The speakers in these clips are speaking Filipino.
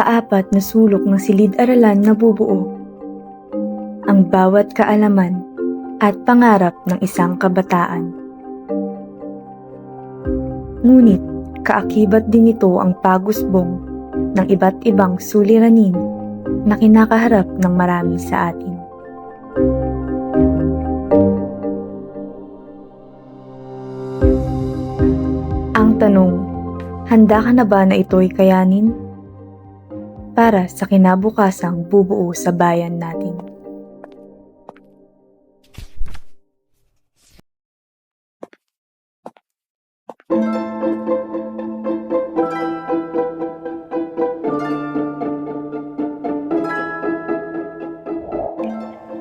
Sa apat na sulok ng silid-aralan nabubuo ang bawat kaalaman at pangarap ng isang kabataan. Ngunit kaakibat din ito ang pagusbong ng iba't ibang suliranin na kinakaharap ng marami sa atin. Ang tanong, handa ka na ba na ito'y kayanin? Para sa kinabukasang bubuo sa bayan natin.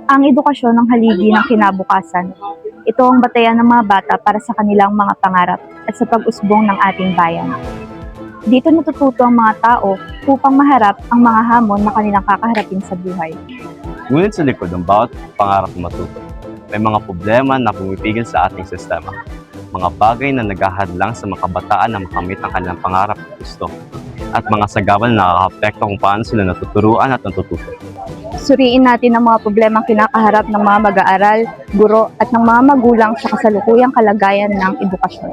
Ang edukasyon ng haligi ng kinabukasan. Ito ang batayan ng mga bata para sa kanilang mga pangarap at sa pag-usbong ng ating bayan. Dito natututo ang mga tao upang maharap ang mga hamon na kanilang kakaharapin sa buhay. Ngunit sa likod ng bawat pangarap na matuto, may mga problema na pumipigil sa ating sistema. Mga bagay na naghahadlang sa mga kabataan na makamit ang kanilang pangarap at gusto. At mga sagabal na nakaka-apekto kung paano sila natuturuan at natututo. Suriin natin ang mga problemang kinakaharap ng mga mag-aaral, guro at ng mga magulang sa kasalukuyang kalagayan ng edukasyon.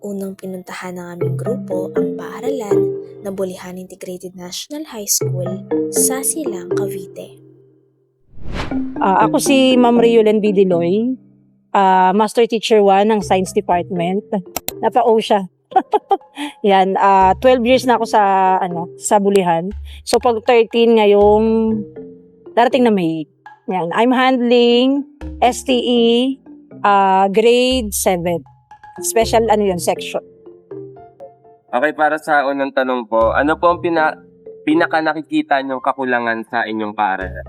Unang pinuntahan ng aming grupo ang paaralan ng Bulihan Integrated National High School sa Silang, Cavite. Ako si Ma'am Riolen B. Diloy, Master Teacher 1 ng Science Department. Napa-O siya. Yan, 12 years na ako sa Bulihan. So pag 13 ngayong darating na May. Yan, I'm handling STE grade 7. Special section. Okay, para sa unang tanong po, ano po ang pinaka nakikita niyong kakulangan sa inyong paaralan?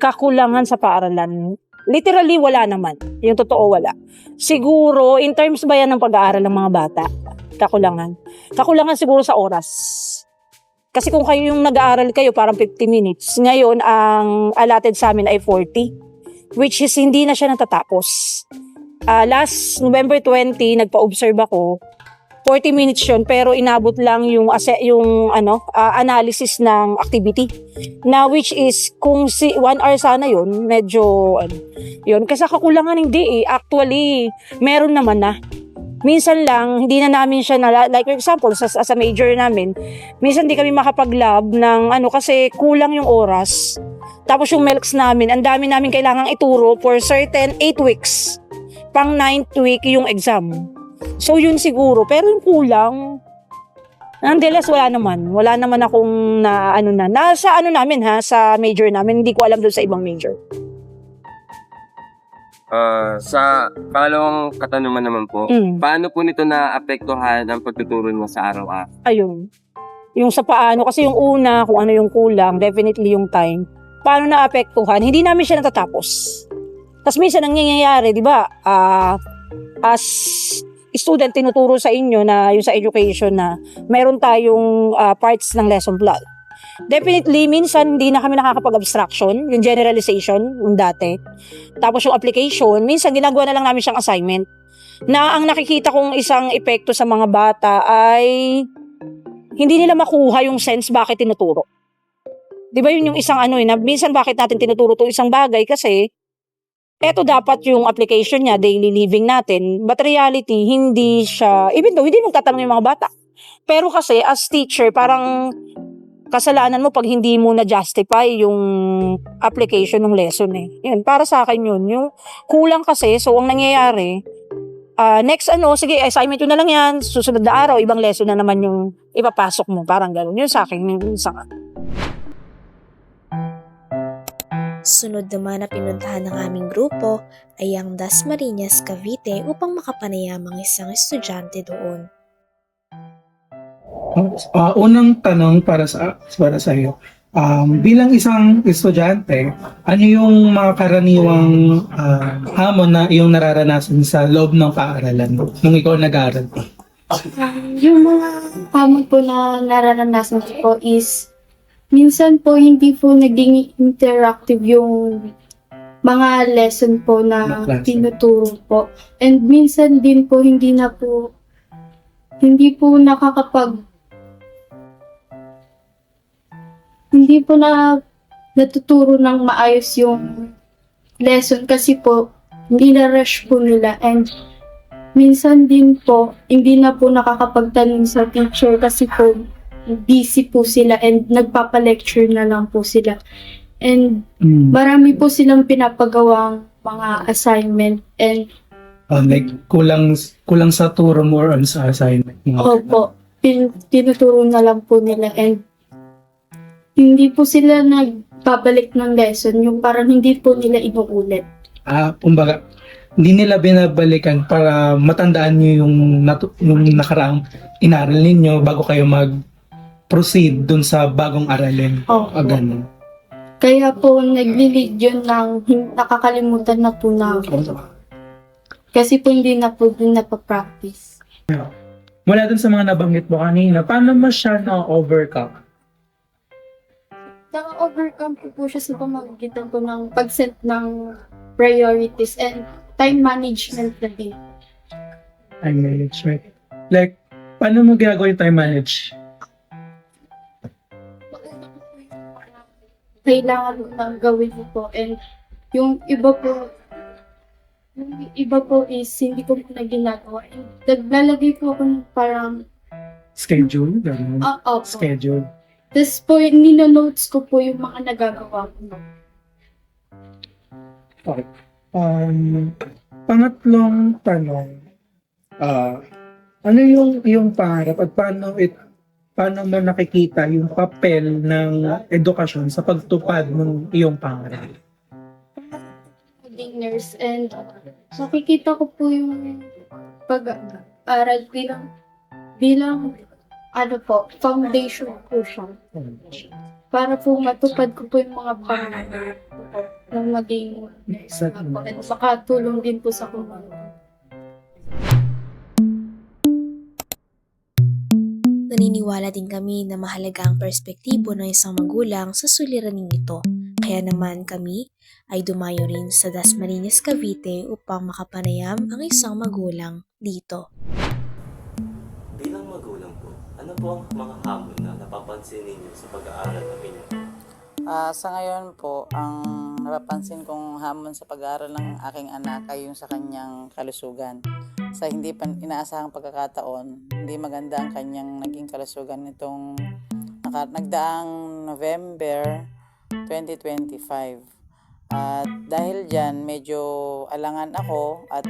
Kakulangan sa paaralan, literally wala naman. Yung totoo wala. Siguro, in terms ba yan ng pag-aaral ng mga bata? Kakulangan. Kakulangan siguro sa oras. Kasi kung kayo yung nag-aaral kayo, parang 50 minutes. Ngayon, ang allotted sa amin ay 40. Which is, hindi na siya natatapos. Last November 20, nagpa-observe ako. 40 minutes yun, pero inabot lang yung analysis ng activity. Na which is, kung 1 hour sana yun, medyo, yun. Kasi kakulangan hindi eh. Actually, meron naman na. Minsan lang, hindi na namin siya like for example, sa major namin, minsan hindi kami makapag-lab ng kasi kulang yung oras. Tapos yung MELCs namin, ang dami namin kailangang ituro for certain 8 weeks. Pang 9th week yung exam. So yun siguro, pero yung kulang, nonetheless wala naman. Wala naman akong nasa namin sa major namin, hindi ko alam doon sa ibang major. Sa pangalawang katanungan naman po, paano po nito naapektuhan ang pagtuturo mo sa araw-araw? Ayun. Yung sa paano, kasi yung una, kung ano yung kulang, definitely yung time. Paano naapektuhan? Hindi namin siya natatapos. Tapos minsan ang nangyayari, di ba, as student, tinuturo sa inyo na yung sa education na mayroon tayong parts ng lesson plan. Definitely, minsan hindi na kami nakakapag-abstraction, yung generalization, yung dati. Tapos yung application, minsan ginagawa na lang namin siyang assignment. Na ang nakikita kong isang epekto sa mga bata ay hindi nila makuha yung sense bakit tinuturo. Di ba yun yung isang na minsan bakit natin tinuturo itong isang bagay kasi eto dapat yung application niya, daily living natin. But reality, hindi siya, even though hindi magtatanong yung mga bata. Pero kasi as teacher, parang kasalanan mo pag hindi mo na-justify yung application ng lesson eh. Yun, para sa akin yun. Yung kulang kasi, so ang nangyayari, next sige, assignment yun na lang yan, susunod na araw, ibang lesson na naman yung ipapasok mo. Parang gano'n. Yun sa akin, yung sa Sunod naman na pinuntahan ng aming grupo ay ang Dasmariñas, Cavite upang makapanayam ang isang estudyante doon. Unang tanong para sa iyo. Bilang isang estudyante, ano yung mga karaniwang hamon na iyong nararanasan sa loob ng paaralan nung ikaw nag-aaral? Yung mga hamon po na nararanasan ko is minsan po hindi po naging interactive yung mga lesson po na tinuturo po. And minsan din po hindi po hindi po natuturo ng maayos yung lesson kasi po hindi na rush po nila, and minsan din po hindi na po nakakapagtanong sa teacher kasi po busy po sila and nagpapa-lecture na lang po sila. And marami po silang pinapagawang mga assignment, and Like, kulang sa turo more on sa assignment. opo, tinuturo na lang po nila, and hindi po sila nagbabalik ng lesson, yung parang hindi po nila inuulit. Kumbaga, hindi nila binabalikan para matandaan nyo yung nakaraang inaral ninyo bago kayo mag-proceed dun sa bagong aralin. Opo. Ganun. Kaya po nagli-lead yun ng nakakalimutan na po na ako. Kasi po hindi na po din napapractice. Mula dun sa mga nabanggit mo kanina, paano mo siya na-overcome? Naka-overcome po siya sa pamamagitan po ng pag-set ng priorities and time management na din. Time management. Like, paano mo ginagawa yung time manage? Kailangan nang gawin mo po, and yung iba po is hindi ko po na ginagawa. And naglalagay po ako ng parang Schedule? Ganun. opo. Schedule. Tapos po, nino-notes ko po yung mga nagagawa ko. Okay. Pangatlong tanong. Ano yung pangarap at paano mo nakikita yung papel ng edukasyon sa pagtupad ng iyong pangarap? Maging nurse, and nakikita ko po yung pag-aral bilang foundation po siya. Para po matupad ko po yung mga pangarap ko ng maging nurse nga po. At makatulong din po sa kumulong. Naniniwala din kami na mahalaga ang perspektibo ng isang magulang sa suliraning ito. Kaya naman kami ay dumayo rin sa Dasmariñas, Cavite upang makapanayam ang isang magulang dito. Bilang magulang po, ano po ang mga hamon na napapansin ninyo sa pag-aaral ng inyong Sa ngayon po, ang napapansin kong hamon sa pag-aaral ng aking anak ay yung sa kanyang kalusugan. Sa hindi pa inaasahang pagkakataon, hindi maganda ang kanyang naging kalusugan nitong nagdaang November 2025. At dahil dyan, medyo alangan ako at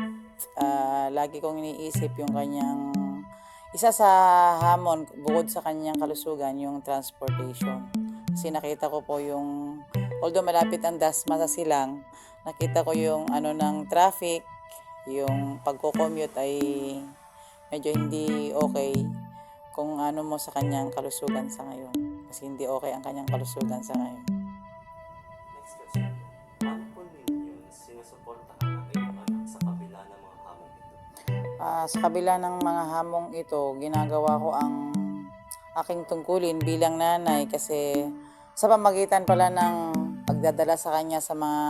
lagi kong iniisip yung kanyang isa sa hamon bukod sa kanyang kalusugan, yung transportation. Kasi nakita ko po yung, although malapit ang Dasma sa Silang, nakita ko yung ng traffic, yung pagko-commute ay medyo hindi okay kung ano mo sa kanyang kalusugan sa ngayon. Kasi hindi okay ang kanyang kalusugan sa ngayon. Next question. Paano po ninyo sinusuportahan ang inyong anak sa kabila ng mga hamon ito? Sa kabila ng mga hamong ito, ginagawa ko ang aking tungkulin bilang nanay kasi sa pamagitan pala ng pagdadala sa kanya sa mga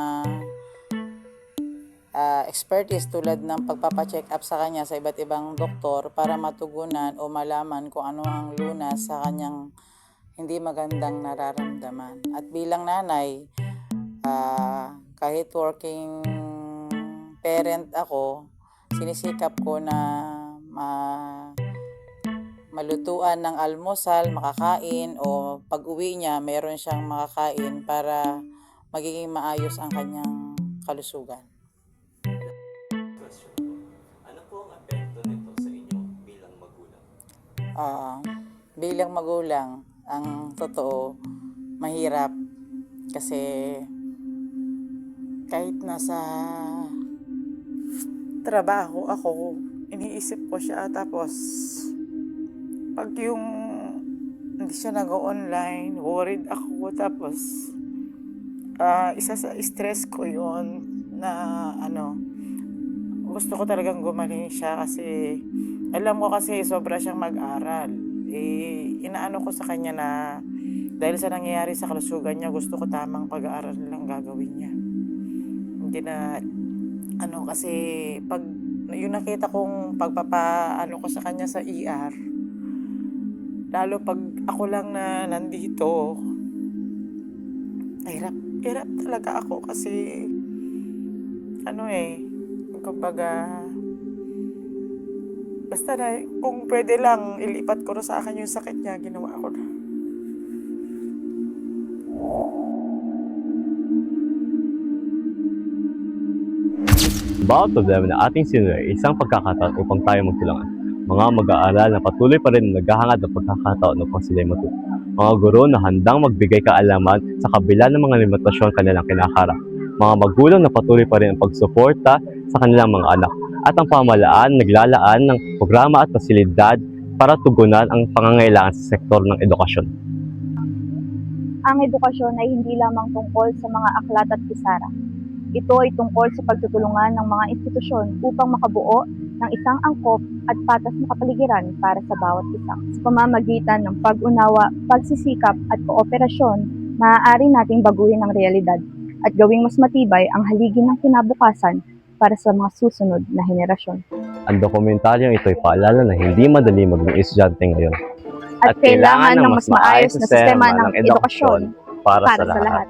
expertise tulad ng pagpapacheck up sa kanya sa iba't ibang doktor para matugunan o malaman kung ano ang lunas sa kanyang hindi magandang nararamdaman. At bilang nanay, kahit working parent ako, sinisikap ko na malutuan ng almusal, makakain, o pag-uwi niya, meron siyang makakain para magiging maayos ang kanyang kalusugan. Ano po ang epekto nito sa inyo bilang magulang? Bilang magulang, ang totoo, mahirap kasi kahit nasa trabaho ako, iniisip ko siya, tapos pag yung hindi siya nag-online, worried ako, tapos isa sa stress ko yon na gusto ko talagang gumaling siya kasi alam ko kasi sobra siyang mag-aral. Inaano ko sa kanya na dahil sa nangyayari sa kalusugan niya, gusto ko tamang pag-aaral lang gagawin niya. Hindi na kasi pag yung nakita kong pagpapaano ko sa kanya sa ER, lalo pag ako lang na nandito, Hirap talaga ako kasi kumbaga basta na kung pwede lang ilipat ko na sa akin yung sakit niya, ginawa ko na. Bawat problema na ating sinulat ay isang pagkakataon upang tayo magtulungan. Mga mag-aaral na patuloy pa rin naghahangad ng pagkakataon upang sila'y matuto. Mga guro na handang magbigay kaalaman sa kabila ng mga limitasyon kanilang kinaharap. Mga magulang na patuloy pa rin ang pagsuporta sa kanilang mga anak. At ang pamahalaan naglalaan ng programa at pasilidad para tugunan ang pangangailangan sa sektor ng edukasyon. Ang edukasyon ay hindi lamang tungkol sa mga aklat at pisara. Ito ay tungkol sa pagtutulungan ng mga institusyon upang makabuo ng isang angkop at patas na kapaligiran para sa bawat isa. Sa pamamagitan ng pag-unawa, pagsisikap at kooperasyon, maaari nating baguhin ang realidad at gawing mas matibay ang haligi ng kinabukasan para sa mga susunod na henerasyon. Ang dokumentaryong ito ay paalala na hindi madali maging estudyante ngayon. At kailangan ng mas maayos na sistema ng edukasyon para sa lahat.